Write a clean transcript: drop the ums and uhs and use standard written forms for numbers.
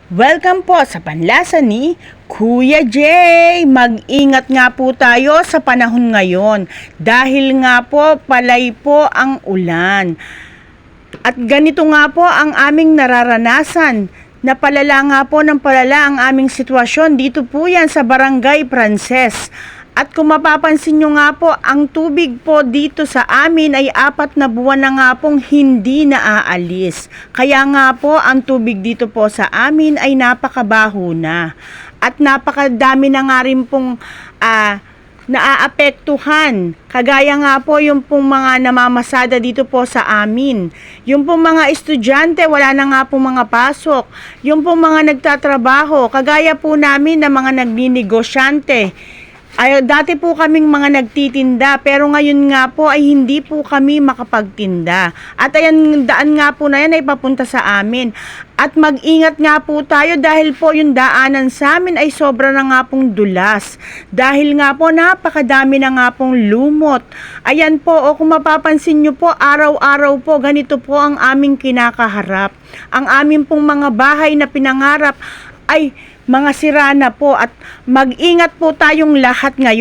Welcome po sa Panlasa ni Kuya Jay. Mag-ingat nga po tayo sa panahon ngayon dahil nga po palay po ang ulan. At ganito nga po ang aming nararanasan. Napalala nga po ng palala ang aming sitwasyon dito po yan sa Barangay Prances. At kung mapapansin nyo nga po, ang tubig po dito sa amin ay 4 na buwan na nga pong hindi naaalis. Kaya nga po, ang tubig dito po sa amin ay napakabaho na. At napakadami na nga rin pong naaapektuhan. Kagaya nga po yung pong mga namamasada dito po sa amin. Yung pong mga estudyante, wala na nga pong mga pasok. Yung pong mga nagtatrabaho, kagaya po namin na mga nagninegosyante. Ay, dati po kaming mga nagtitinda, pero ngayon nga po ay hindi po kami makapagtinda. At ayan, daan nga po na yan ay papunta sa amin. At mag-ingat nga po tayo dahil po yung daanan sa amin ay sobra na nga pong dulas. Dahil nga po napakadami na nga pong lumot. Ayan po, o kung mapapansin nyo po, araw-araw po ganito po ang aming kinakaharap. Ang aming pong mga bahay na pinangarap ay mga sira na po, at mag-ingat po tayong lahat ngayon.